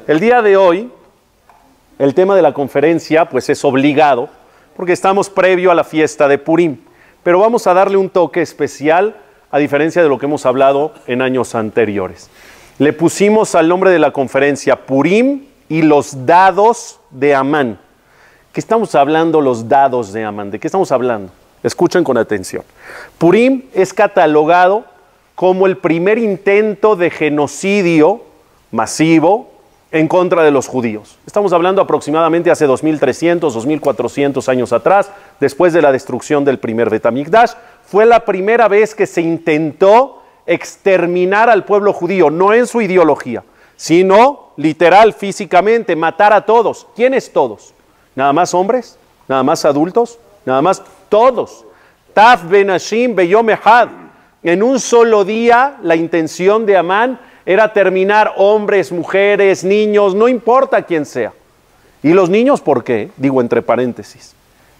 El día de hoy, el tema de la conferencia, pues es obligado, porque estamos previo a la fiesta de Purim. Pero vamos a darle un toque especial, a diferencia de lo que hemos hablado en años anteriores. Le pusimos al nombre de la conferencia Purim y los dados de Amán. ¿Qué estamos hablando los dados de Amán? ¿De qué estamos hablando? Escuchen con atención. Purim es catalogado como el primer intento de genocidio masivo en contra de los judíos. Estamos hablando aproximadamente hace 2300, 2400 años atrás, después de la destrucción del primer Bet HaMikdash. Fue la primera vez que se intentó exterminar al pueblo judío, no en su ideología, sino literal, físicamente, matar a todos. ¿Quiénes todos? ¿Nada más hombres? ¿Nada más adultos? ¿Nada más? Todos. Taf benashim beyom echad. En un solo día, la intención de Amán era terminar hombres, mujeres, niños, no importa quién sea. ¿Y los niños por qué? Digo entre paréntesis.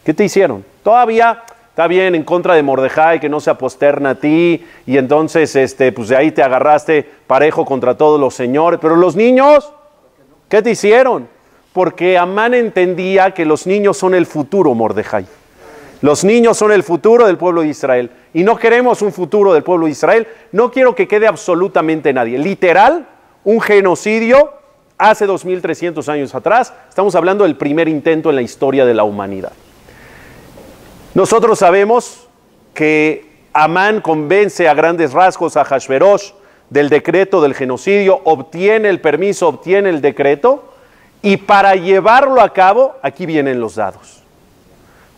¿Qué te hicieron? Todavía está bien en contra de Mordejai, que no se aposterna a ti, y entonces pues de ahí te agarraste parejo contra todos los señores. Pero los niños, ¿qué te hicieron? Porque Amán entendía que los niños son el futuro, Mordejai. Los niños son el futuro del pueblo de Israel. Y no queremos un futuro del pueblo de Israel. No quiero que quede absolutamente nadie. Literal, un genocidio hace 2300 años atrás. Estamos hablando del primer intento en la historia de la humanidad. Nosotros sabemos que Amán convence a grandes rasgos a Ahasverosh del decreto del genocidio, obtiene el permiso, obtiene el decreto, y para llevarlo a cabo, aquí vienen los dados.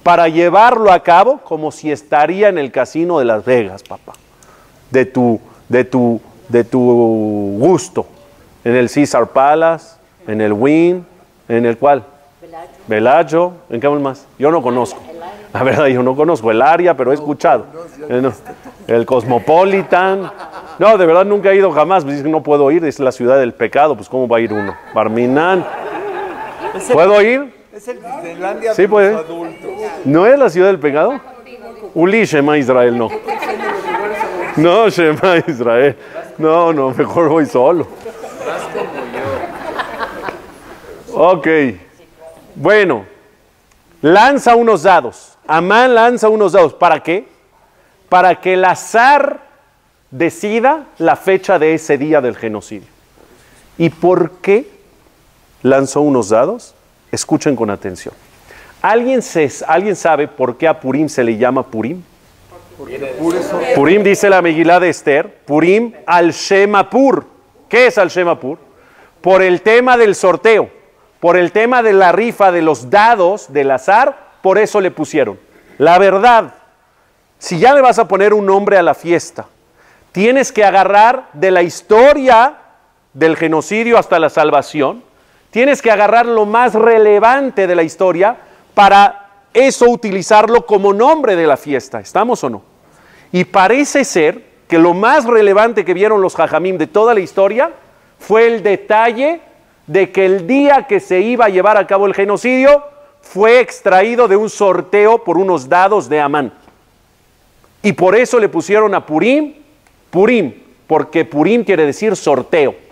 Para llevarlo a cabo como si estaría en el casino de Las Vegas, papá. De tu gusto. En el Caesar Palace, en el Wynn, en el ¿cuál? Bellagio. ¿En qué más? Yo no conozco. La verdad, yo no conozco el área, pero he escuchado. El Cosmopolitan. No, de verdad nunca he ido jamás. Pues dice que no puedo ir, es la ciudad del pecado. Pues ¿cómo va a ir uno? Barminan. ¿Puedo ir? Es el Disneylandia sí, de puede. los adultos. ¿No es la ciudad del pecado? Uli, Shema Israel, no. No, Shema Israel. No, mejor voy solo. Ok. Bueno, lanza unos dados. Amán lanza unos dados. ¿Para qué? Para que el azar decida la fecha de ese día del genocidio. ¿Y por qué lanzó unos dados? Escuchen con atención. ¿Alguien sabe por qué a Purim se le llama Purim? Purim dice la Megilá de Esther, Purim al Shemapur. ¿Qué es al Shemapur? Por el tema del sorteo, por el tema de la rifa de los dados del azar, por eso le pusieron. La verdad, si ya le vas a poner un nombre a la fiesta, tienes que agarrar de la historia del genocidio hasta la salvación. Tienes que agarrar lo más relevante de la historia para eso utilizarlo como nombre de la fiesta. ¿Estamos o no? Y parece ser que lo más relevante que vieron los jajamim de toda la historia fue el detalle de que el día que se iba a llevar a cabo el genocidio fue extraído de un sorteo por unos dados de Amán. Y por eso le pusieron a Purim, Purim, porque Purim quiere decir sorteo.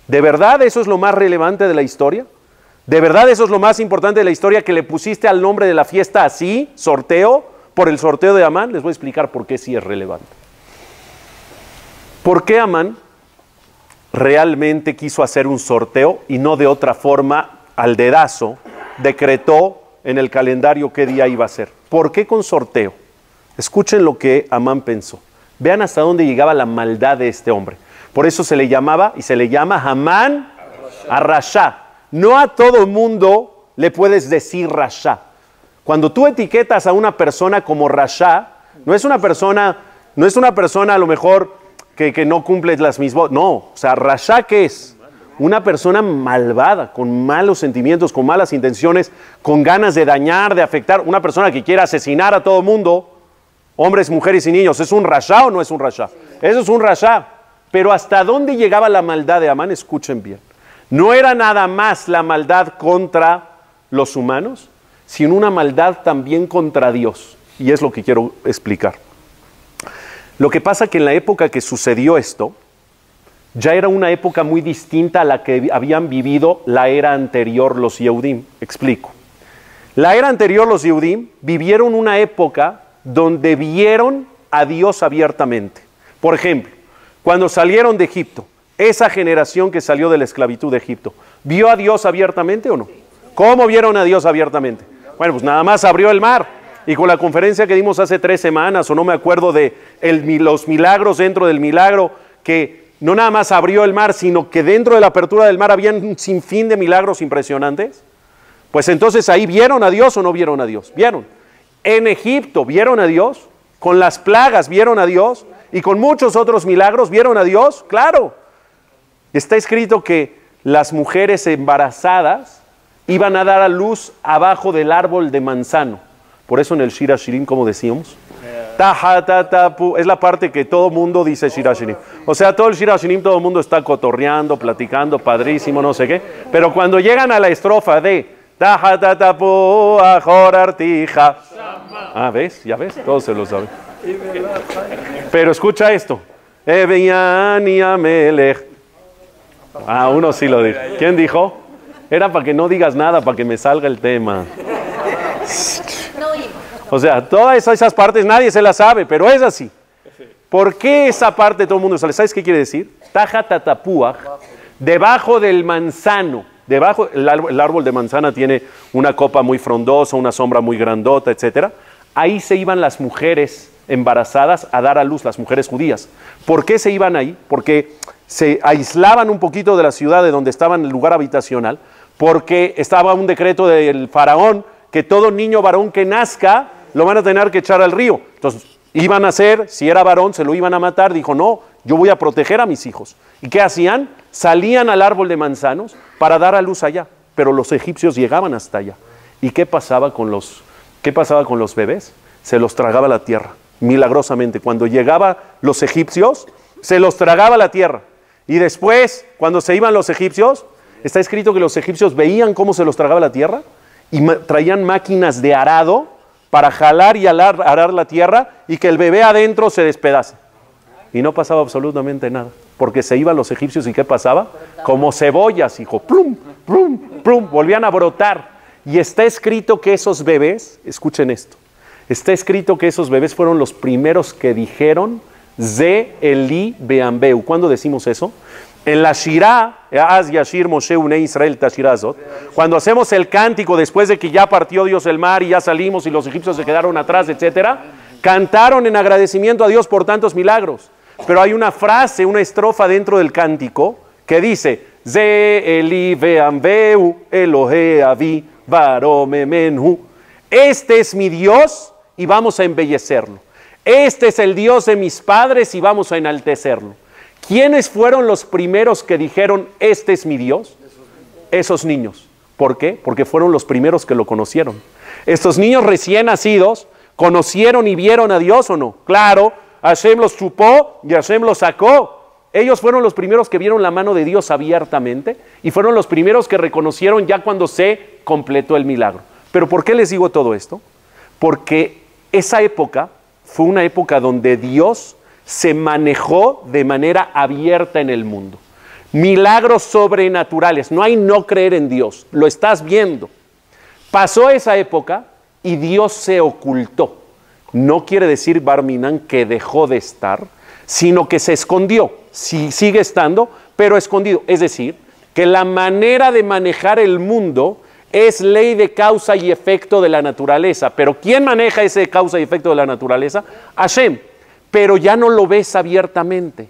¿De verdad eso es lo más relevante de la historia? ¿De verdad eso es lo más importante de la historia, que le pusiste al nombre de la fiesta así, sorteo, por el sorteo de Amán? Les voy a explicar por qué sí es relevante. ¿Por qué Amán realmente quiso hacer un sorteo y no de otra forma, al dedazo, decretó en el calendario qué día iba a ser? ¿Por qué con sorteo? Escuchen lo que Amán pensó. Vean hasta dónde llegaba la maldad de este hombre. Por eso se le llamaba y se le llama Hamán a Rasha. No a todo mundo le puedes decir Rasha. Cuando tú etiquetas a una persona como Rasha, no es una persona a lo mejor que no cumple las mismas. No, o sea, Rasha, ¿qué es? Una persona malvada, con malos sentimientos, con malas intenciones, con ganas de dañar, de afectar. Una persona que quiere asesinar a todo mundo, hombres, mujeres y niños. ¿Es un Rasha o no es un Rasha? Eso es un Rasha. Pero ¿hasta dónde llegaba la maldad de Amán? Escuchen bien. No era nada más la maldad contra los humanos, sino una maldad también contra Dios. Y es lo que quiero explicar. Lo que pasa que en la época que sucedió esto, ya era una época muy distinta a la que habían vivido la era anterior los Yehudim. Explico. La era anterior los Yehudim vivieron una época donde vieron a Dios abiertamente. Por ejemplo, cuando salieron de Egipto, esa generación que salió de la esclavitud de Egipto, ¿vio a Dios abiertamente o no? ¿Cómo vieron a Dios abiertamente? Bueno, pues nada más abrió el mar. Y con la conferencia que dimos hace 3 semanas, o no me acuerdo de los milagros dentro del milagro, que no nada más abrió el mar, sino que dentro de la apertura del mar había un sinfín de milagros impresionantes. Pues entonces ahí ¿vieron a Dios o no vieron a Dios? Vieron. En Egipto ¿vieron a Dios? Con las plagas ¿vieron a Dios? Y con muchos otros milagros ¿vieron a Dios? Claro. Está escrito que las mujeres embarazadas iban a dar a luz abajo del árbol de manzano. Por eso en el Shir Hashirim, como decíamos, es la parte que todo mundo dice Shir Hashirim. O sea, todo el Shir Hashirim, todo el mundo está cotorreando, platicando, padrísimo, no sé qué. Pero cuando llegan a la estrofa de ¿ves? Ya ves, todos se lo saben. Pero escucha esto. Uno sí lo dijo. ¿Quién dijo? Era para que no digas nada, para que me salga el tema. O sea, todas esas partes nadie se las sabe, pero es así. ¿Por qué esa parte todo el mundo sabe? ¿Sabes qué quiere decir? Tajatatapuaj, debajo del manzano. Debajo, el árbol de manzana tiene una copa muy frondosa, una sombra muy grandota, etc. Ahí se iban las mujeres embarazadas a dar a luz, las mujeres judías. ¿Por qué se iban ahí? Porque se aislaban un poquito de la ciudad de donde estaban en el lugar habitacional, porque estaba un decreto del faraón que todo niño varón que nazca lo van a tener que echar al río. Entonces iban a hacer, si era varón se lo iban a matar. Dijo, no, yo voy a proteger a mis hijos. ¿Y qué hacían? Salían al árbol de manzanos para dar a luz allá, pero los egipcios llegaban hasta allá. ¿Y qué pasaba con los bebés? Se los tragaba la tierra, milagrosamente. Cuando llegaban los egipcios, se los tragaba la tierra. Y después, cuando se iban los egipcios, está escrito que los egipcios veían cómo se los tragaba la tierra y traían máquinas de arado para jalar y arar la tierra y que el bebé adentro se despedace. Y no pasaba absolutamente nada, porque se iban los egipcios y ¿qué pasaba? Como cebollas, hijo, plum, plum, plum, volvían a brotar. Y está escrito que esos bebés, escuchen esto, está escrito que esos bebés fueron los primeros que dijeron Ze Eli Beambeu. ¿Cuándo decimos eso? En la Shirah, Az Yashir Moshe Une Israel Tashirazot, cuando hacemos el cántico después de que ya partió Dios el mar y ya salimos y los egipcios se quedaron atrás, etcétera, cantaron en agradecimiento a Dios por tantos milagros. Pero hay una frase, una estrofa dentro del cántico que dice Ze Eli Beambeu Elohe Avi Barome Menhu. Este es mi Dios y vamos a embellecerlo. Este es el Dios de mis padres y vamos a enaltecerlo. ¿Quiénes fueron los primeros que dijeron, este es mi Dios? Esos niños. ¿Por qué? Porque fueron los primeros que lo conocieron. Estos niños recién nacidos, ¿conocieron y vieron a Dios o no? Claro, Hashem los chupó y Hashem los sacó. Ellos fueron los primeros que vieron la mano de Dios abiertamente y fueron los primeros que reconocieron ya cuando se completó el milagro. ¿Pero por qué les digo todo esto? Porque esa época fue una época donde Dios se manejó de manera abierta en el mundo. Milagros sobrenaturales, no hay no creer en Dios, lo estás viendo. Pasó esa época y Dios se ocultó. No quiere decir Barminan que dejó de estar, sino que se escondió. Sí, sigue estando, pero escondido. Es decir, que la manera de manejar el mundo es ley de causa y efecto de la naturaleza. Pero ¿quién maneja ese causa y efecto de la naturaleza? Hashem. Pero ya no lo ves abiertamente.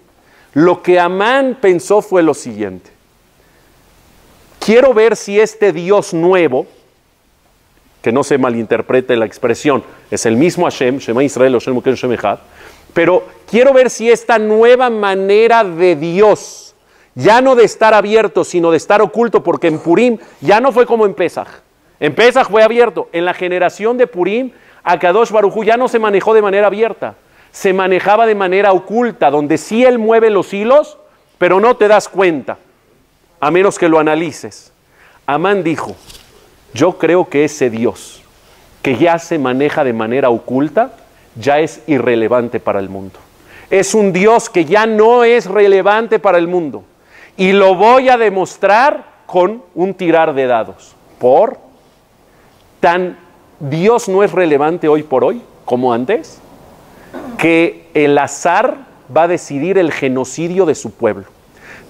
Lo que Amán pensó fue lo siguiente. Quiero ver si este Dios nuevo, que no se malinterprete la expresión, es el mismo Hashem, Shema Israel, Hashem Moken Shem Echad, pero quiero ver si esta nueva manera de Dios, ya no de estar abierto, sino de estar oculto, porque en Purim ya no fue como en Pesaj. En Pesaj fue abierto. En la generación de Purim, Akadosh Baruj Hu ya no se manejó de manera abierta. Se manejaba de manera oculta, donde sí Él mueve los hilos, pero no te das cuenta, a menos que lo analices. Amán dijo, yo creo que ese Dios, que ya se maneja de manera oculta, ya es irrelevante para el mundo. es un Dios que ya no es relevante para el mundo. Y lo voy a demostrar con un tirar de dados. Dios no es relevante hoy por hoy, como antes, que el azar va a decidir el genocidio de su pueblo.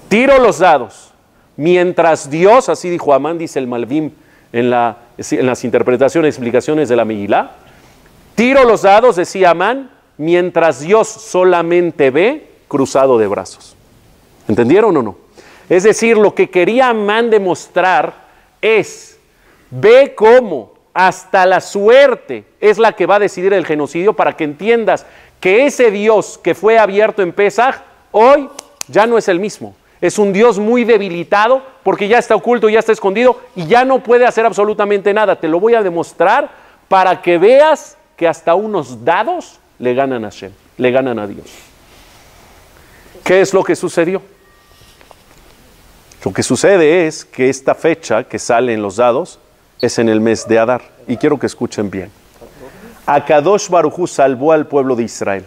Tiro los dados. Mientras Dios, así dijo Amán, dice el Malvim en las interpretaciones y explicaciones de la Megilá, tiro los dados, decía Amán, mientras Dios solamente ve, cruzado de brazos. ¿Entendieron o no? Es decir, lo que quería Amán demostrar es, ve cómo hasta la suerte es la que va a decidir el genocidio, para que entiendas que ese Dios que fue abierto en Pesaj, hoy ya no es el mismo. Es un Dios muy debilitado porque ya está oculto, ya está escondido y ya no puede hacer absolutamente nada. Te lo voy a demostrar para que veas que hasta unos dados le ganan a Hashem, le ganan a Dios. ¿Qué es lo que sucedió? Lo que sucede es que esta fecha que sale en los dados es en el mes de Adar. Y quiero que escuchen bien. Akadosh Baruj Hu salvó al pueblo de Israel.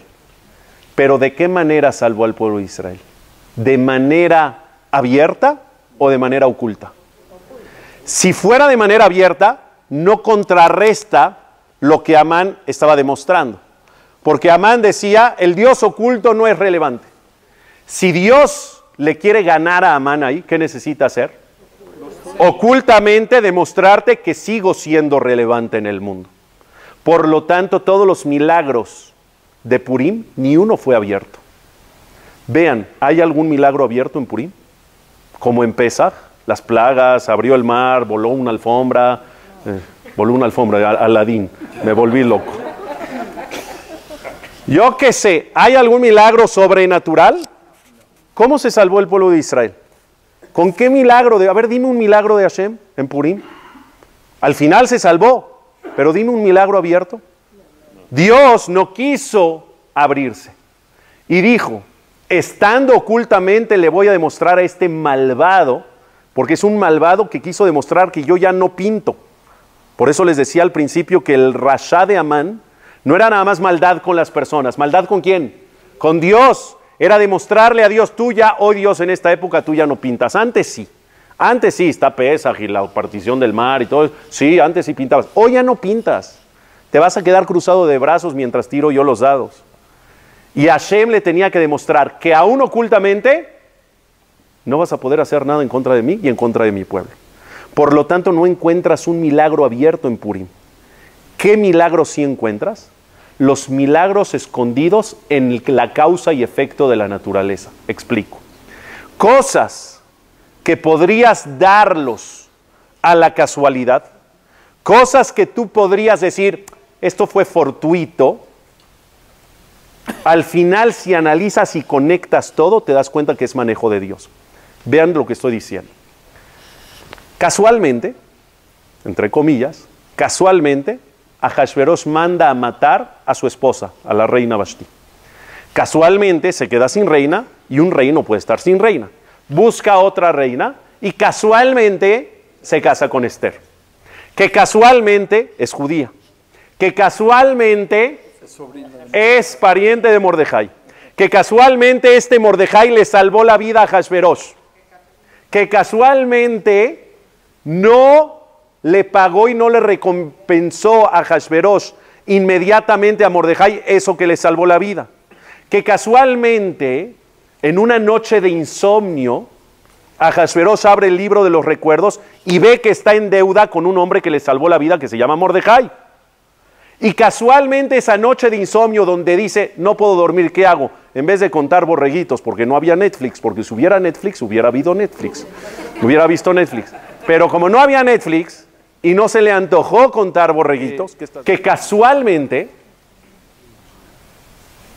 ¿Pero de qué manera salvó al pueblo de Israel? ¿De manera abierta o de manera oculta? Si fuera de manera abierta, no contrarresta lo que Amán estaba demostrando. Porque Amán decía, el Dios oculto no es relevante. Si Dios le quiere ganar a Amán ahí, ¿qué necesita hacer? Ocultamente demostrarte que sigo siendo relevante en el mundo. Por lo tanto, todos los milagros de Purim, ni uno fue abierto. Vean, ¿hay algún milagro abierto en Purim? Como en Pesaj, las plagas, abrió el mar, voló una alfombra, Aladín, me volví loco. Yo qué sé, ¿hay algún milagro sobrenatural? ¿Cómo se salvó el pueblo de Israel? ¿Con qué milagro? A ver, dime un milagro de Hashem en Purim. Al final se salvó, pero dime un milagro abierto. Dios no quiso abrirse y dijo, estando ocultamente le voy a demostrar a este malvado, porque es un malvado que quiso demostrar que yo ya no pinto. Por eso les decía al principio que el Rasha de Amán no era nada más maldad con las personas. ¿Maldad con quién? Con Dios. Era demostrarle a Dios, tú ya, hoy Dios en esta época tú ya no pintas. Antes sí, está Pesaj y la partición del mar y todo eso. Sí, antes sí pintabas. Hoy ya no pintas. Te vas a quedar cruzado de brazos mientras tiro yo los dados. Y Hashem le tenía que demostrar que aún ocultamente no vas a poder hacer nada en contra de mí y en contra de mi pueblo. Por lo tanto, no encuentras un milagro abierto en Purim. ¿Qué milagro sí encuentras? Los milagros escondidos en la causa y efecto de la naturaleza. Explico. Cosas que podrías darlos a la casualidad, cosas que tú podrías decir, esto fue fortuito. Al final, si analizas y conectas todo, te das cuenta que es manejo de Dios. Vean lo que estoy diciendo. Casualmente, entre comillas, casualmente, Ahasverosh manda a matar a su esposa, a la reina Vashti. Casualmente se queda sin reina y un rey no puede estar sin reina. Busca otra reina y casualmente se casa con Esther, que casualmente es judía, que casualmente es pariente de Mordejai, que casualmente este Mordejai le salvó la vida a Ahasverosh, que casualmente no le pagó y no le recompensó a Ahasverosh inmediatamente a Mordejai eso que le salvó la vida. Que casualmente, en una noche de insomnio, Ahasverosh abre el libro de los recuerdos y ve que está en deuda con un hombre que le salvó la vida, que se llama Mordejai. Y casualmente esa noche de insomnio donde dice, no puedo dormir, ¿qué hago? En vez de contar borreguitos, porque no había Netflix, porque si hubiera Netflix, hubiera habido Netflix, hubiera visto Netflix. Pero como no había Netflix y no se le antojó contar borreguitos, que casualmente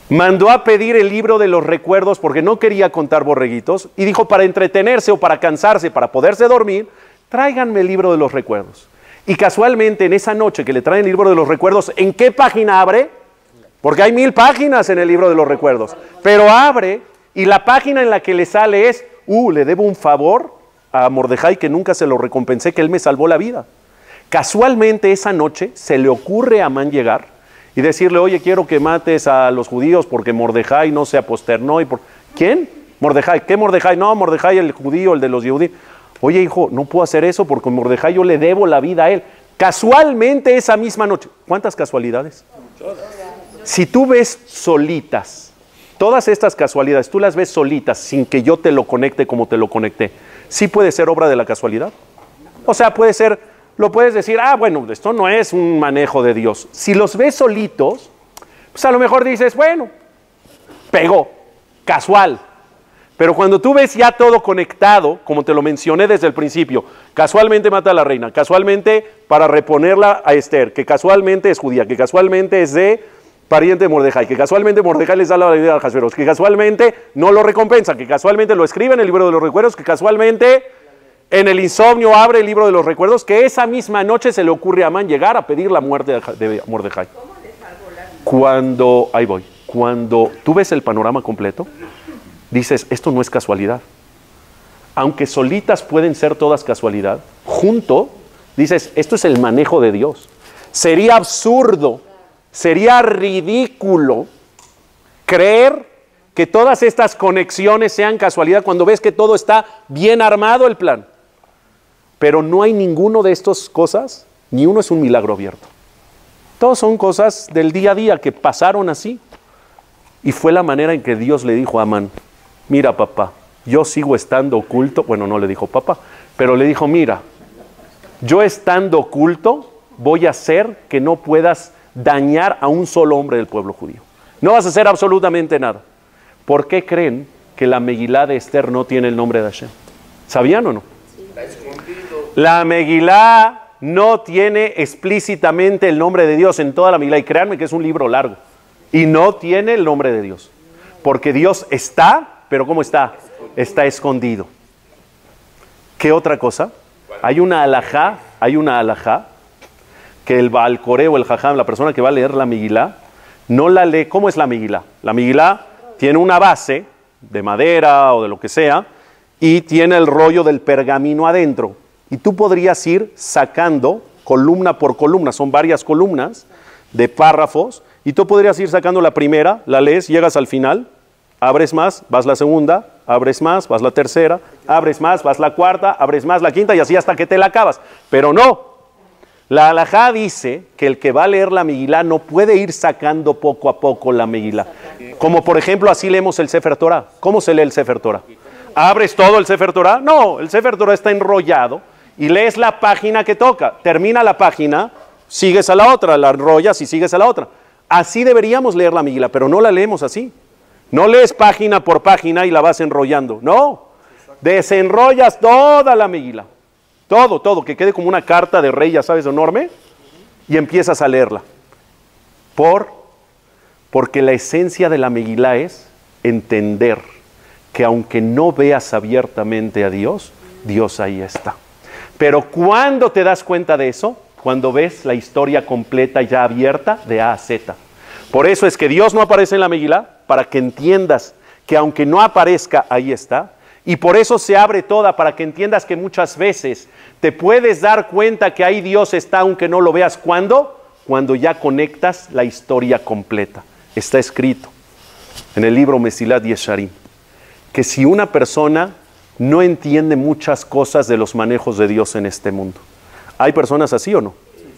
mandó a pedir el libro de los recuerdos porque no quería contar borreguitos y dijo, para entretenerse o para cansarse, para poderse dormir, tráiganme el libro de los recuerdos. Y casualmente en esa noche que le traen el libro de los recuerdos, ¿en qué página abre? Porque hay 1000 páginas en el libro de los recuerdos. Pero abre y la página en la que le sale es, le debo un favor a Mordejai que nunca se lo recompensé, que él me salvó la vida. Casualmente esa noche se le ocurre a Amán llegar y decirle, oye, quiero que mates a los judíos porque Mordejai no se aposternó. ¿Quién? Mordejai. ¿Qué Mordejai? No, Mordejai el judío, el de los judíos. Oye, hijo, no puedo hacer eso porque Mordejai yo le debo la vida a él. Casualmente esa misma noche. ¿Cuántas casualidades? Si tú ves solitas, todas estas casualidades, tú las ves solitas sin que yo te lo conecte como te lo conecté, ¿sí puede ser obra de la casualidad? O sea, puede ser, lo puedes decir, bueno, esto no es un manejo de Dios. Si los ves solitos, pues a lo mejor dices, bueno, pegó, casual. Pero cuando tú ves ya todo conectado, como te lo mencioné desde el principio, casualmente mata a la reina, casualmente para reponerla a Esther, que casualmente es judía, que casualmente es de pariente de Mordejai, que casualmente Mordejai les da la vida a Ahasveros, que casualmente no lo recompensa, que casualmente lo escribe en el libro de los recuerdos, que casualmente en el insomnio abre el libro de los recuerdos, que esa misma noche se le ocurre a Amán llegar a pedir la muerte de Mordejai. Cuando tú ves el panorama completo, dices, esto no es casualidad. Aunque solitas pueden ser todas casualidad, junto, dices, esto es el manejo de Dios. Sería absurdo, sería ridículo creer que todas estas conexiones sean casualidad cuando ves que todo está bien armado el plan. Pero no hay ninguno de estas cosas, ni uno es un milagro abierto. Todos son cosas del día a día que pasaron así. Y fue la manera en que Dios le dijo a Amán, mira papá, yo sigo estando oculto. Bueno, no le dijo papá, pero le dijo, mira, yo estando oculto voy a hacer que no puedas dañar a un solo hombre del pueblo judío. No vas a hacer absolutamente nada. ¿Por qué creen que la Megilá de Esther no tiene el nombre de Hashem? ¿Sabían o no? La Megilá no tiene explícitamente el nombre de Dios en toda la Megilá. Y créanme que es un libro largo. Y no tiene el nombre de Dios. Porque Dios está, pero ¿cómo está? Está escondido. ¿Qué otra cosa? Hay una alajá que el Baal Coré o el Jajam, la persona que va a leer la Megilá, no la lee. ¿Cómo es la Megilá? La Megilá tiene una base de madera o de lo que sea y tiene el rollo del pergamino adentro. Y tú podrías ir sacando columna por columna, son varias columnas de párrafos, y tú podrías ir sacando la primera, la lees, llegas al final, abres más, vas la segunda, abres más, vas la tercera, abres más, vas la cuarta, abres más la quinta y así hasta que te la acabas. Pero no, la halajá dice que el que va a leer la Megilá no puede ir sacando poco a poco la Megilá. Como por ejemplo así leemos el Sefer Torah. ¿Cómo se lee el Sefer Torah? ¿Abres todo el Sefer Torah? No, el Sefer Torah está enrollado y lees la página que toca. Termina la página, sigues a la otra, la enrollas y sigues a la otra. Así deberíamos leer la Megilá, pero no la leemos así. No lees página por página y la vas enrollando. No, desenrollas toda la Megilá. Todo, que quede como una carta de rey, ya sabes, enorme, y empiezas a leerla. Porque la esencia de la Megilá es entender que aunque no veas abiertamente a Dios, Dios ahí está. Pero ¿cuándo te das cuenta de eso? Cuando ves la historia completa ya abierta de A a Z. Por eso es que Dios no aparece en la Megilá, para que entiendas que aunque no aparezca, ahí está. Y por eso se abre toda, para que entiendas que muchas veces te puedes dar cuenta que ahí Dios está, aunque no lo veas. ¿Cuándo? Cuando ya conectas la historia completa. Está escrito en el libro Mesilat Yesharim, que si una persona no entiende muchas cosas de los manejos de Dios en este mundo. ¿Hay personas así o no?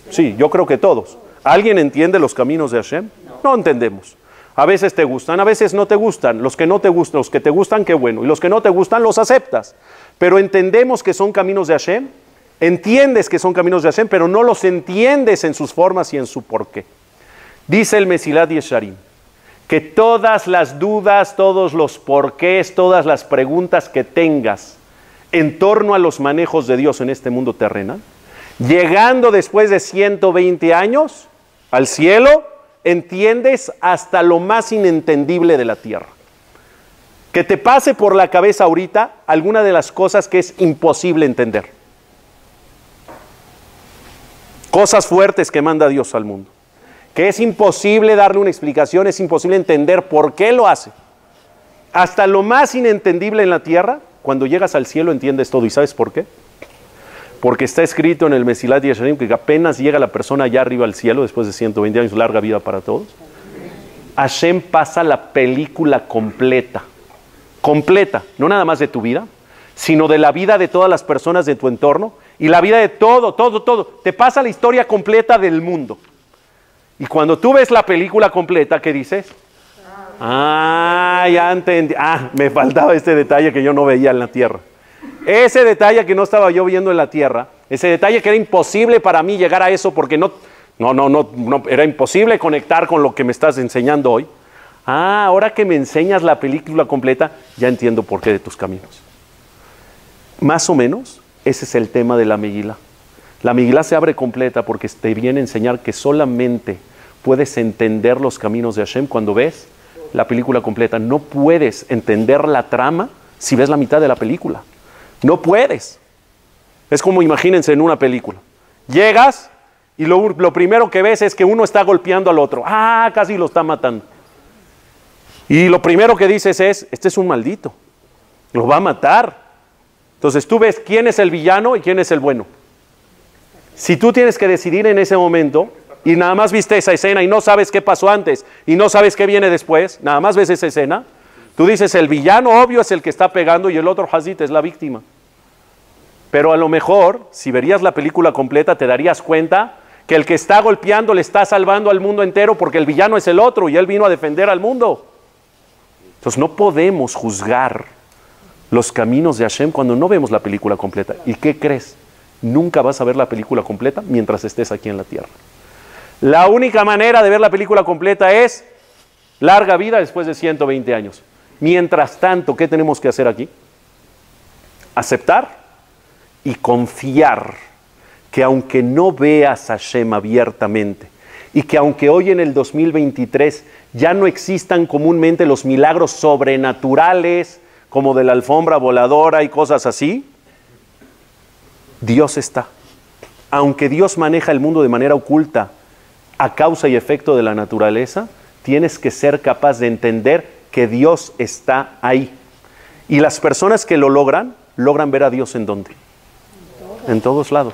Sí, yo creo que todos. ¿Alguien entiende los caminos de Hashem? No entendemos. A veces te gustan, a veces no te gustan. Los que no te gustan, los que te gustan, qué bueno. Y los que no te gustan, los aceptas. Pero entendemos que son caminos de Hashem. Entiendes que son caminos de Hashem, pero no los entiendes en sus formas y en su porqué. Dice el Mesilat Yesharim, que todas las dudas, todos los porqués, todas las preguntas que tengas en torno a los manejos de Dios en este mundo terrenal, llegando después de 120 años al cielo, entiendes hasta lo más inentendible de la tierra. Que te pase por la cabeza ahorita alguna de las cosas que es imposible entender. Cosas fuertes que manda Dios al mundo. Que es imposible darle una explicación, es imposible entender por qué lo hace. Hasta lo más inentendible en la tierra, cuando llegas al cielo entiendes todo. ¿Y sabes por qué? Porque está escrito en el Mesilat Yesharim que apenas llega la persona allá arriba al cielo, después de 120 años, larga vida para todos, Hashem pasa la película completa, no nada más de tu vida, sino de la vida de todas las personas de tu entorno y la vida de todo. Te pasa la historia completa del mundo. Y cuando tú ves la película completa, ¿qué dices? Ya entendí. Me faltaba este detalle que yo no veía en la tierra. Ese detalle que no estaba yo viendo en la tierra, ese detalle que era imposible para mí llegar a eso porque no, era imposible conectar con lo que me estás enseñando hoy. Ahora que me enseñas la película completa, ya entiendo por qué de tus caminos. Más o menos, ese es el tema de la Megilá. La Megilá se abre completa porque te viene a enseñar que solamente puedes entender los caminos de Hashem cuando ves la película completa. No puedes entender la trama si ves la mitad de la película. No puedes. Es como imagínense en una película. Llegas y lo primero que ves es que uno está golpeando al otro. Casi lo está matando. Y lo primero que dices es, este es un maldito. Lo va a matar. Entonces tú ves quién es el villano y quién es el bueno. Si tú tienes que decidir en ese momento y nada más viste esa escena y no sabes qué pasó antes y no sabes qué viene después, nada más ves esa escena, tú dices el villano obvio es el que está pegando y el otro Hazit es la víctima. Pero a lo mejor, si verías la película completa, te darías cuenta que el que está golpeando le está salvando al mundo entero porque el villano es el otro y él vino a defender al mundo. Entonces no podemos juzgar los caminos de Hashem cuando no vemos la película completa. ¿Y qué crees? Nunca vas a ver la película completa mientras estés aquí en la tierra. La única manera de ver la película completa es larga vida después de 120 años. Mientras tanto, ¿qué tenemos que hacer aquí? Aceptar y confiar que aunque no veas a Hashem abiertamente y que aunque hoy en el 2023 ya no existan comúnmente los milagros sobrenaturales como de la alfombra voladora y cosas así, Dios está. Aunque Dios maneja el mundo de manera oculta a causa y efecto de la naturaleza, tienes que ser capaz de entender que Dios está ahí. Y las personas que lo logran ver a Dios ¿en dónde? En todos lados.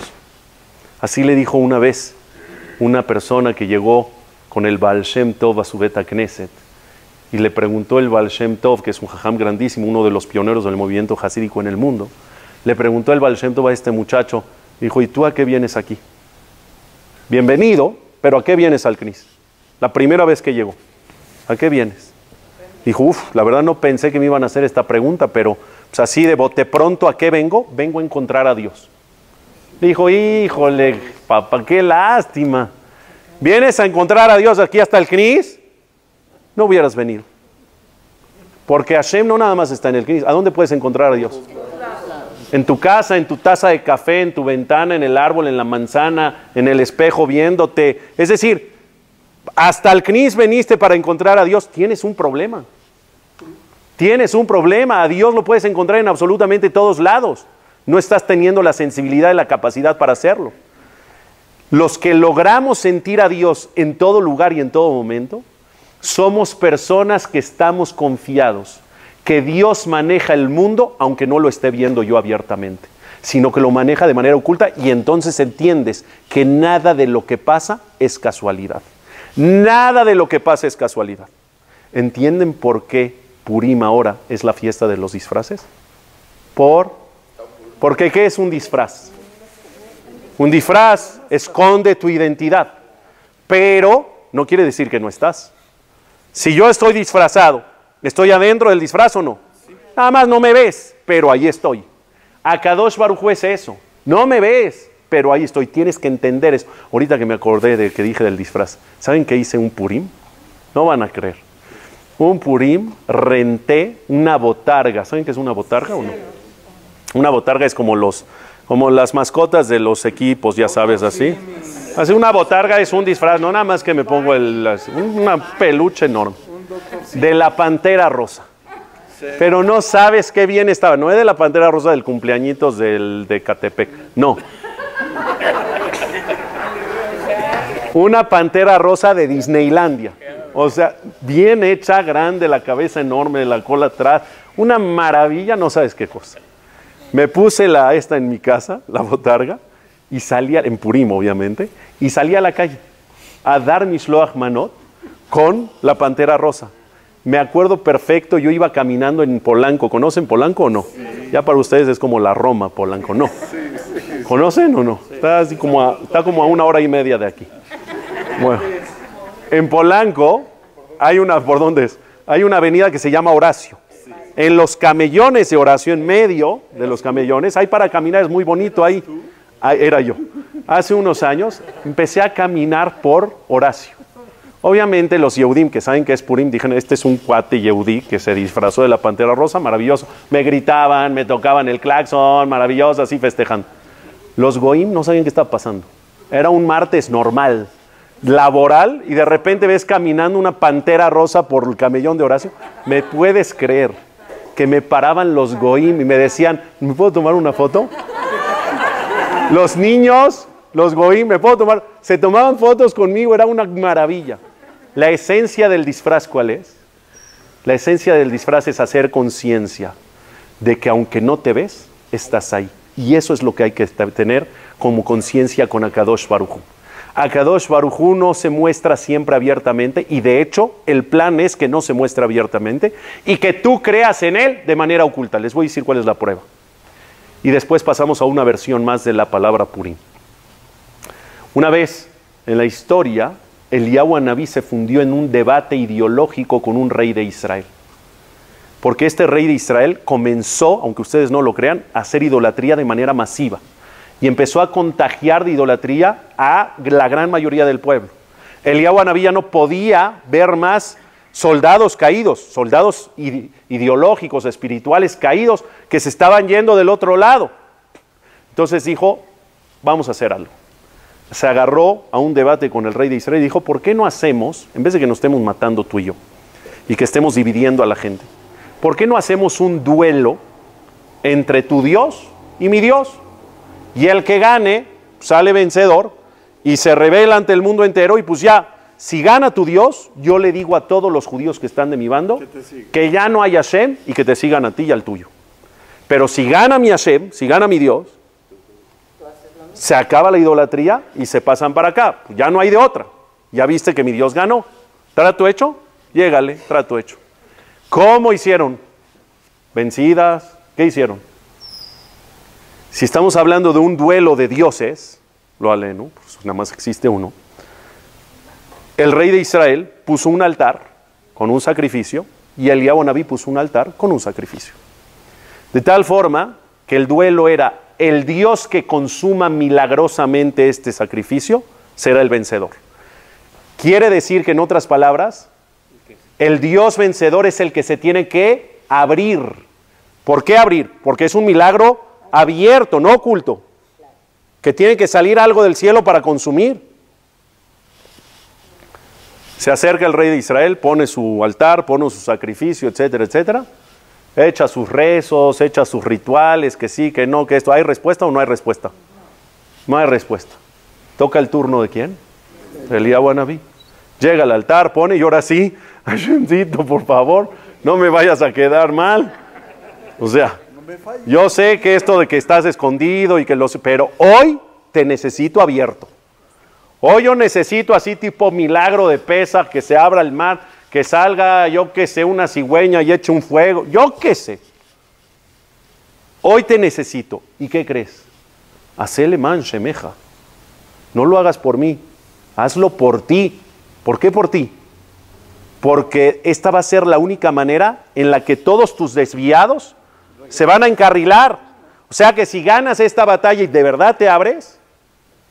Así le dijo una vez una persona que llegó con el Baal Shem Tov a su Beta Knesset y le preguntó el Baal Shem Tov, que es un jajam grandísimo, uno de los pioneros del movimiento hasídico en el mundo, le preguntó el Baal Shem Tov a este muchacho, dijo, ¿y tú a qué vienes aquí? Bienvenido, pero ¿a qué vienes al CNIS? La primera vez que llegó, ¿a qué vienes? Dijo, la verdad no pensé que me iban a hacer esta pregunta, pero pues así de bote pronto, ¿a qué vengo? Vengo a encontrar a Dios. Dijo, híjole, papá, qué lástima. ¿Vienes a encontrar a Dios aquí hasta el CNIS? No hubieras venido. Porque Hashem no nada más está en el CNIS. ¿A dónde puedes encontrar a Dios? En tu casa, en tu taza de café, en tu ventana, en el árbol, en la manzana, en el espejo viéndote. Es decir, hasta el CNIS veniste para encontrar a Dios. Tienes un problema. Tienes un problema. A Dios lo puedes encontrar en absolutamente todos lados. No estás teniendo la sensibilidad y la capacidad para hacerlo. Los que logramos sentir a Dios en todo lugar y en todo momento, somos personas que estamos confiados que Dios maneja el mundo, aunque no lo esté viendo yo abiertamente, sino que lo maneja de manera oculta y entonces entiendes que nada de lo que pasa es casualidad. Nada de lo que pasa es casualidad. ¿Entienden por qué Purim ahora es la fiesta de los disfraces? Porque ¿qué es un disfraz? Un disfraz esconde tu identidad, pero no quiere decir que no estás. Si yo estoy disfrazado, ¿estoy adentro del disfraz o no? Nada más no me ves, pero ahí estoy. Akadosh Baruj Hu es eso. No me ves, pero ahí estoy. Tienes que entender eso. Ahorita que me acordé de que dije del disfraz, ¿saben que hice un Purim? No van a creer. Un Purim, renté una botarga. ¿Saben qué es una botarga o no? Una botarga es como las mascotas de los equipos, ya sabes, así. Así una botarga es un disfraz, no nada más que me pongo una peluche enorme. De la Pantera Rosa. Pero no sabes qué bien estaba. No es de la Pantera Rosa del cumpleañitos de Catepec. No. Una Pantera Rosa de Disneylandia. O sea, bien hecha, grande, la cabeza enorme, la cola atrás. Una maravilla, no sabes qué cosa. Me puse esta en mi casa, la botarga, y salía, en Purim obviamente, y salía a la calle a dar mi shloach manot con la pantera rosa. Me acuerdo perfecto, yo iba caminando en Polanco. ¿Conocen Polanco o no? Sí. Ya para ustedes es como la Roma, Polanco, ¿no? Sí. ¿Conocen o no? Sí. Está como a 1 hora y media de aquí. Bueno, en Polanco hay ¿por dónde es? Hay una avenida que se llama Horacio. Sí. En los camellones de Horacio, en medio de los camellones, hay para caminar, es muy bonito ahí. Era yo. Hace unos años empecé a caminar por Horacio. Obviamente los Yehudim, que saben que es Purim, dijeron, este es un cuate Yehudí que se disfrazó de la pantera rosa, maravilloso. Me gritaban, me tocaban el claxon, maravilloso, así festejando. Los Goim no sabían qué estaba pasando. Era un martes normal, laboral, y de repente ves caminando una pantera rosa por el camellón de Horacio. ¿Me puedes creer que me paraban los Goim y me decían, ¿me puedo tomar una foto? Los niños, los Goim, ¿me puedo tomar? Se tomaban fotos conmigo, era una maravilla. La esencia del disfraz, ¿cuál es? La esencia del disfraz es hacer conciencia de que aunque no te ves, estás ahí. Y eso es lo que hay que tener como conciencia con Akadosh Baruj Hu. Akadosh Baruj Hu no se muestra siempre abiertamente, y de hecho el plan es que no se muestre abiertamente y que tú creas en él de manera oculta. Les voy a decir cuál es la prueba. Y después pasamos a una versión más de la palabra Purim. Una vez en la historia, Eliyahu Anabí se fundió en un debate ideológico con un rey de Israel. Porque este rey de Israel comenzó, aunque ustedes no lo crean, a hacer idolatría de manera masiva. Y empezó a contagiar de idolatría a la gran mayoría del pueblo. Eliyahu Anabí ya no podía ver más soldados caídos, soldados ideológicos, espirituales caídos, que se estaban yendo del otro lado. Entonces dijo, vamos a hacer algo. Se agarró a un debate con el rey de Israel y dijo, ¿por qué no hacemos, en vez de que nos estemos matando tú y yo, y que estemos dividiendo a la gente, ¿por qué no hacemos un duelo entre tu Dios y mi Dios? Y el que gane sale vencedor y se revela ante el mundo entero, y pues ya, si gana tu Dios, yo le digo a todos los judíos que están de mi bando que ya no hay Hashem y que te sigan a ti y al tuyo. Pero si gana mi Hashem, si gana mi Dios, se acaba la idolatría y se pasan para acá. Ya no hay de otra. Ya viste que mi Dios ganó. ¿Trato hecho? Llégale, trato hecho. ¿Cómo hicieron? ¿Vencidas? ¿Qué hicieron? Si estamos hablando de un duelo de dioses, lo aleno, pues nada más existe uno. El rey de Israel puso un altar con un sacrificio y Eliyahu Anabí puso un altar con un sacrificio. De tal forma que el duelo era: el Dios que consuma milagrosamente este sacrificio será el vencedor. Quiere decir que, en otras palabras, el Dios vencedor es el que se tiene que abrir. ¿Por qué abrir? Porque es un milagro abierto, no oculto, que tiene que salir algo del cielo para consumir. Se acerca el rey de Israel, pone su altar, pone su sacrificio, etcétera, etcétera. Echa sus rezos, echa sus rituales, que sí, que no, que esto. ¿Hay respuesta o no hay respuesta? No hay respuesta. ¿Toca el turno de quién? Eliyahu Anabí. Llega al altar, pone, y ahora sí, Hashemcito, por favor, no me vayas a quedar mal. O sea, yo sé que esto de que estás escondido y que pero hoy te necesito abierto. Hoy yo necesito así tipo milagro de Pesaj, que se abra el mar, que salga, yo qué sé, una cigüeña y eche un fuego, yo qué sé. Hoy te necesito. ¿Y qué crees? Hacele man shemeja. No lo hagas por mí, hazlo por ti. ¿Por qué por ti? Porque esta va a ser la única manera en la que todos tus desviados se van a encarrilar. O sea que si ganas esta batalla y de verdad te abres,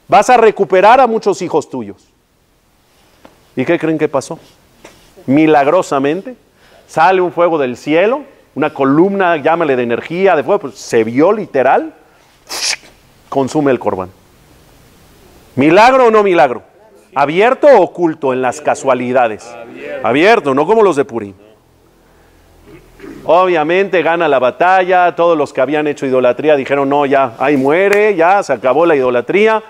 vas a recuperar a muchos hijos tuyos. ¿Y qué creen que pasó? Milagrosamente sale un fuego del cielo, una columna, llámale de energía, de fuego, pues se vio literal, consume el corbán. ¿Milagro o no milagro? ¿Abierto o oculto en las casualidades? Abierto, no como los de Purim. Obviamente gana la batalla, todos los que habían hecho idolatría dijeron, no, ya, ahí muere, ya se acabó la idolatría.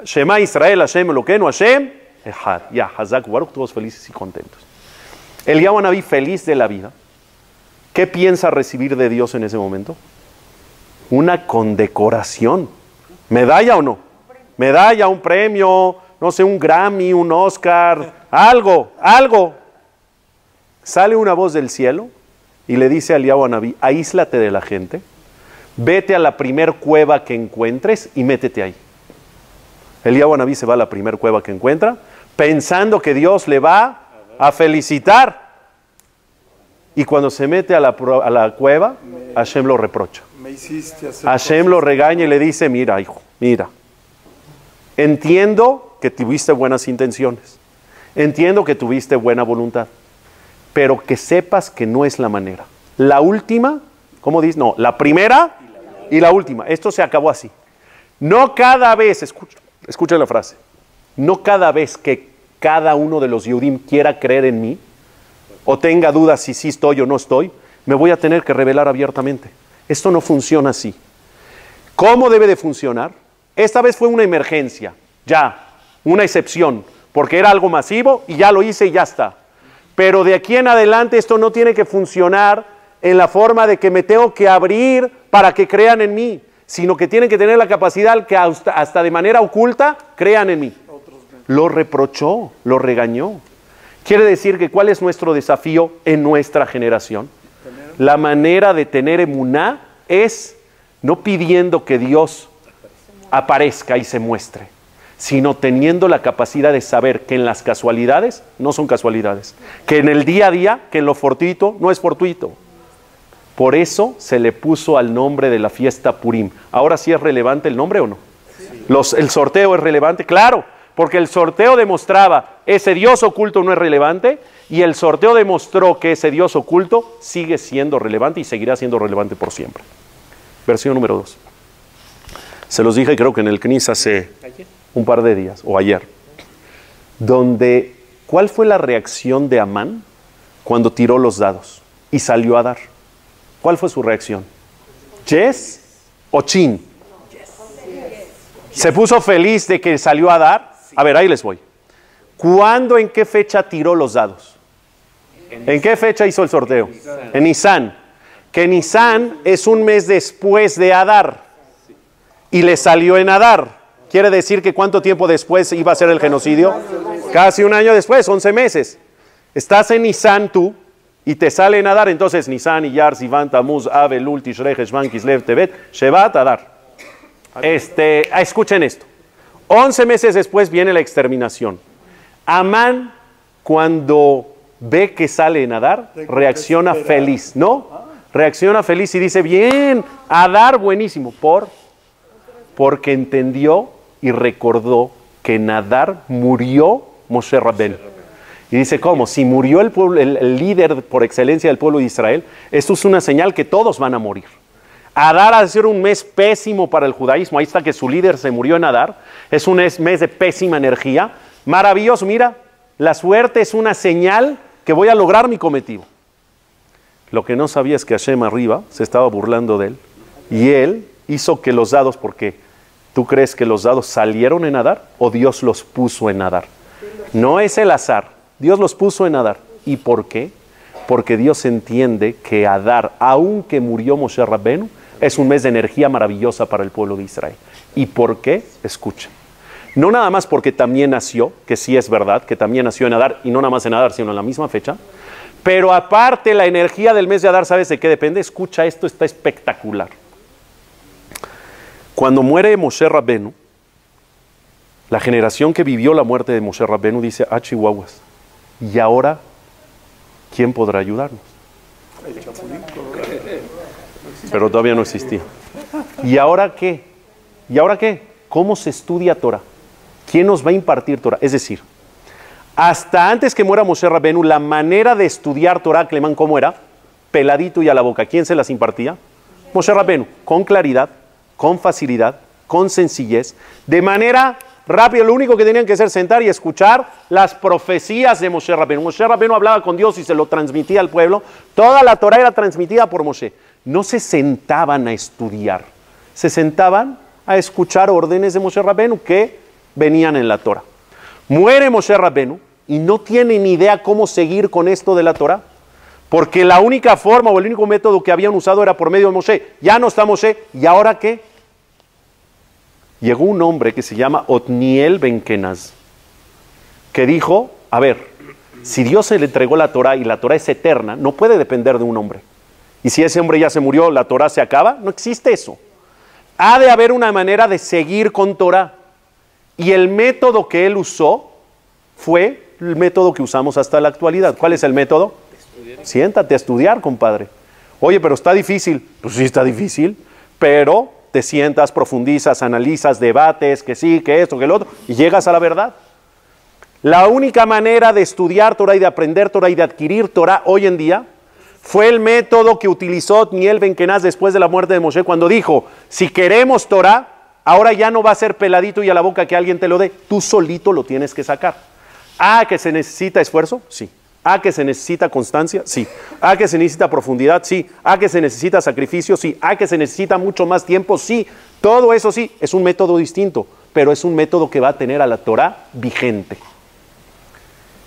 Shema Israel, Hashem Elokeinu, Hashem Echad. Ya, Hazak Baruch, todos felices y contentos. Eliyahu Anabí, feliz de la vida. ¿Qué piensa recibir de Dios en ese momento? una condecoración. ¿Medalla o no? Medalla, un premio, no sé, un Grammy, un Oscar, algo. Sale una voz del cielo y le dice a Eliyahu Anabí, aíslate de la gente, vete a la primer cueva que encuentres y métete ahí. Eliyahu Anabí se va a la primer cueva que encuentra, pensando que Dios le va a felicitar. Y cuando se mete a la cueva, Hashem lo reprocha. Hashem lo regaña y le dice, mira, hijo, mira. Entiendo que tuviste buenas intenciones. Entiendo que tuviste buena voluntad. Pero que sepas que no es la manera. La última, ¿cómo dice? No, la primera y la última. Esto se acabó así. No cada vez, escucha la frase, no cada vez que cada uno de los Yehudim quiera creer en mí, o tenga dudas si sí estoy o no estoy, me voy a tener que revelar abiertamente. Esto no funciona así. ¿Cómo debe de funcionar? Esta vez fue una emergencia, ya, una excepción, porque era algo masivo y ya lo hice y ya está. Pero de aquí en adelante esto no tiene que funcionar en la forma de que me tengo que abrir para que crean en mí, sino que tienen que tener la capacidad que hasta de manera oculta crean en mí. Lo reprochó, lo regañó. Quiere decir que ¿cuál es nuestro desafío en nuestra generación? La manera de tener emuná es no pidiendo que Dios aparezca y se muestre, sino teniendo la capacidad de saber que en las casualidades no son casualidades, que en el día a día, que en lo fortuito no es fortuito. Por eso se le puso al nombre de la fiesta Purim. ¿Ahora sí es relevante el nombre o no? Sí. ¿El sorteo es relevante? Claro, porque el sorteo demostraba ese Dios oculto no es relevante y el sorteo demostró que ese Dios oculto sigue siendo relevante y seguirá siendo relevante por siempre. Versión número 2. Se los dije creo que en el CNIS hace un par de días o ayer. ¿Cuál fue la reacción de Amán cuando tiró los dados y salió a dar? ¿Cuál fue su reacción? ¿Yes o chin? ¿Se puso feliz de que salió a dar? A ver, ahí les voy. ¿Cuándo, en qué fecha tiró los dados? ¿En qué fecha hizo el sorteo? En Nisan. Que Nisan es un mes después de Adar. Y le salió en Adar. ¿Quiere decir que cuánto tiempo después iba a ser el genocidio? Casi un año después, 11 meses. Estás en Nisan tú y te sale en Adar. Entonces Nisan, Iyar, Sivan, Tamuz, Av, Elul, Tishrei, Heshvan, Kislev, Tevet, Shevat, Adar. Escuchen esto. 11 meses después viene la exterminación. Amán, cuando ve que sale en Adar, reacciona feliz, ¿no? Reacciona feliz y dice, bien, Adar, buenísimo. Porque entendió y recordó que en Adar murió Moshe Rabbeinu. Y dice, ¿cómo? Si murió el líder por excelencia del pueblo de Israel, esto es una señal que todos van a morir. Adar ha de ser un mes pésimo para el judaísmo. Ahí está que su líder se murió en Adar. Es un mes de pésima energía. Maravilloso, mira, la suerte es una señal que voy a lograr mi cometido. Lo que no sabía es que Hashem arriba se estaba burlando de él. Y él hizo que los dados, ¿por qué? ¿Tú crees que los dados salieron en Adar o Dios los puso en Adar? No es el azar, Dios los puso en Adar. ¿Y por qué? Porque Dios entiende que Adar, aunque murió Moshe Rabbeinu, es un mes de energía maravillosa para el pueblo de Israel. ¿Y por qué? Escuchen. No nada más porque también nació, que sí es verdad, que también nació en Adar, y no nada más en Adar, sino en la misma fecha, pero aparte la energía del mes de Adar, ¿sabes de qué depende? Escucha, esto está espectacular. Cuando muere Moshe Rabbeinu, la generación que vivió la muerte de Moshe Rabbeinu dice, chihuahuas, ¿y ahora quién podrá ayudarnos? Pero todavía no existía. ¿Y ahora qué? ¿Y ahora qué? ¿Cómo se estudia Torah? ¿Quién nos va a impartir Torah? Es decir, hasta antes que muera Moshe Rabbeinu, la manera de estudiar Torah, Clemán, ¿cómo era? Peladito y a la boca. ¿Quién se las impartía? Moshe Rabbeinu, con claridad, con facilidad, con sencillez, de manera rápida. Lo único que tenían que hacer es sentar y escuchar las profecías de Moshe Rabbeinu. Moshe Rabbeinu hablaba con Dios y se lo transmitía al pueblo. Toda la Torah era transmitida por Moshe. No se sentaban a estudiar, se sentaban a escuchar órdenes de Moshe Rabbeinu que venían en la Torah. Muere Moshe Rabbeinu y no tiene ni idea cómo seguir con esto de la Torah. Porque la única forma o el único método que habían usado era por medio de Moshe. Ya no está Moshe, ¿y ahora qué? Llegó un hombre que se llama Otniel ben Kenaz, que dijo, a ver, si Dios se le entregó la Torah y la Torah es eterna, no puede depender de un hombre. Y si ese hombre ya se murió, ¿la Torah se acaba? No existe eso. Ha de haber una manera de seguir con Torah. Y el método que él usó fue el método que usamos hasta la actualidad. ¿Cuál es el método? Siéntate a estudiar, compadre. Oye, pero está difícil. Pues sí está difícil, pero te sientas, profundizas, analizas, debates, que sí, que esto, que lo otro, y llegas a la verdad. La única manera de estudiar Torah y de aprender Torah y de adquirir Torah hoy en día fue el método que utilizó Otniel ben Kenaz después de la muerte de Moshe, cuando dijo, si queremos Torah, ahora ya no va a ser peladito y a la boca que alguien te lo dé, tú solito lo tienes que sacar. ¿Ah, que se necesita esfuerzo? Sí. ¿Ah, que se necesita constancia? Sí. ¿Ah, que se necesita profundidad? Sí. ¿Ah, que se necesita sacrificio? Sí. ¿Ah, que se necesita mucho más tiempo? Sí. Todo eso sí, es un método distinto, pero es un método que va a tener a la Torah vigente.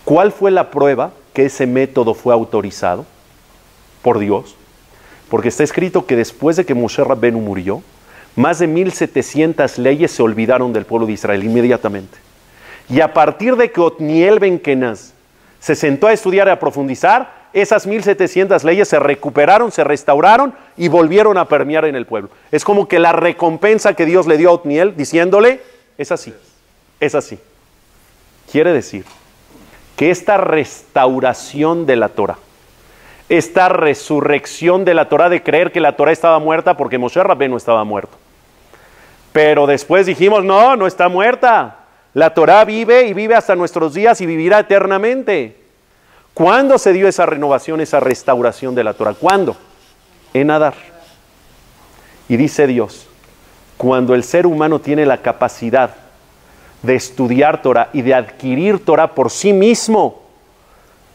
¿Cuál fue la prueba que ese método fue autorizado por Dios? Porque está escrito que después de que Moshe Rabbenu murió, más de 1700 leyes se olvidaron del pueblo de Israel inmediatamente. Y a partir de que Otniel ben Kenaz se sentó a estudiar y a profundizar, esas 1700 leyes se recuperaron, se restauraron y volvieron a permear en el pueblo. Es como que la recompensa que Dios le dio a Otniel diciéndole, es así, es así. Quiere decir que esta restauración de la Torah, esta resurrección de la Torah, de creer que la Torah estaba muerta porque Moshe Rabbenu estaba muerto. Pero después dijimos, no, no está muerta. La Torah vive y vive hasta nuestros días y vivirá eternamente. ¿Cuándo se dio esa renovación, esa restauración de la Torah? ¿Cuándo? En Adar. Y dice Dios, cuando el ser humano tiene la capacidad de estudiar Torah y de adquirir Torah por sí mismo,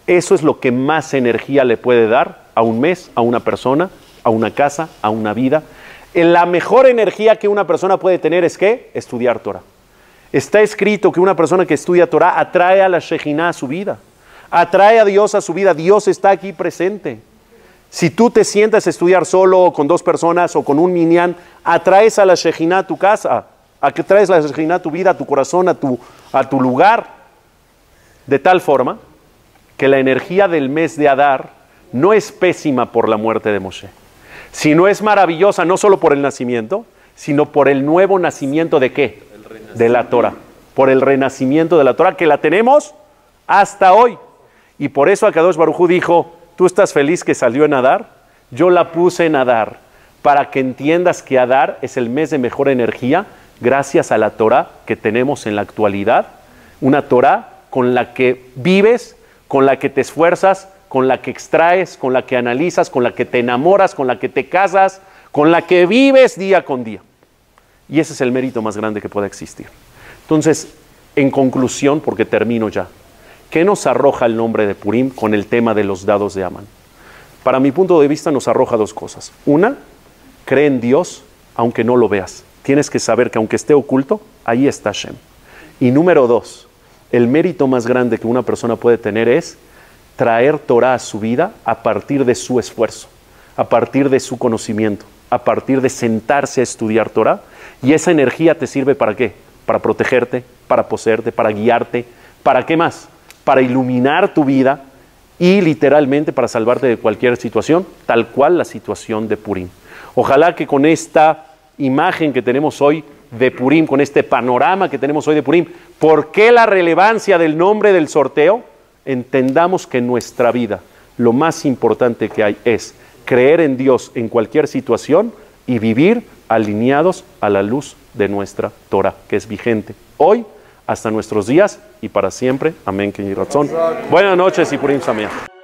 eso es lo que más energía le puede dar a un mes, a una persona, a una casa, a una vida. La mejor energía que una persona puede tener es ¿qué? Estudiar Torah. Está escrito que una persona que estudia Torah atrae a la Shejinah a su vida, atrae a Dios a su vida. Dios está aquí presente. Si tú te sientas a estudiar solo o con dos personas o con un minyan, atraes a la Shejinah a tu casa, a que traes la Shejinah a tu vida, a tu corazón, a tu lugar, de tal forma que la energía del mes de Adar no es pésima por la muerte de Moshe, sino es maravillosa no solo por el nacimiento, sino por el nuevo nacimiento ¿de qué? De la Torah, por el renacimiento de la Torah, que la tenemos hasta hoy. Y por eso Akadosh Baruj Hu dijo, ¿tú estás feliz que salió en Adar? Yo la puse en Adar, para que entiendas que Adar es el mes de mejor energía, gracias a la Torah que tenemos en la actualidad, una Torah con la que vives, con la que te esfuerzas, con la que extraes, con la que analizas, con la que te enamoras, con la que te casas, con la que vives día con día. Y ese es el mérito más grande que pueda existir. Entonces, en conclusión, porque termino ya, ¿qué nos arroja el nombre de Purim con el tema de los dados de Amán? Para mi punto de vista nos arroja dos cosas. Una, cree en Dios aunque no lo veas. Tienes que saber que aunque esté oculto, ahí está Hashem. Y número dos, el mérito más grande que una persona puede tener es traer Torah a su vida a partir de su esfuerzo, a partir de su conocimiento, a partir de sentarse a estudiar Torah. Y esa energía te sirve ¿para qué? Para protegerte, para poseerte, para guiarte. ¿Para qué más? Para iluminar tu vida y literalmente para salvarte de cualquier situación, tal cual la situación de Purim. Ojalá que con esta imagen que tenemos hoy de Purim, con este panorama que tenemos hoy de Purim, ¿por qué la relevancia del nombre del sorteo? Entendamos que en nuestra vida lo más importante que hay es creer en Dios en cualquier situación y vivir alineados a la luz de nuestra Torah, que es vigente hoy, hasta nuestros días y para siempre. Amén. Buenas noches y Purim Sameach.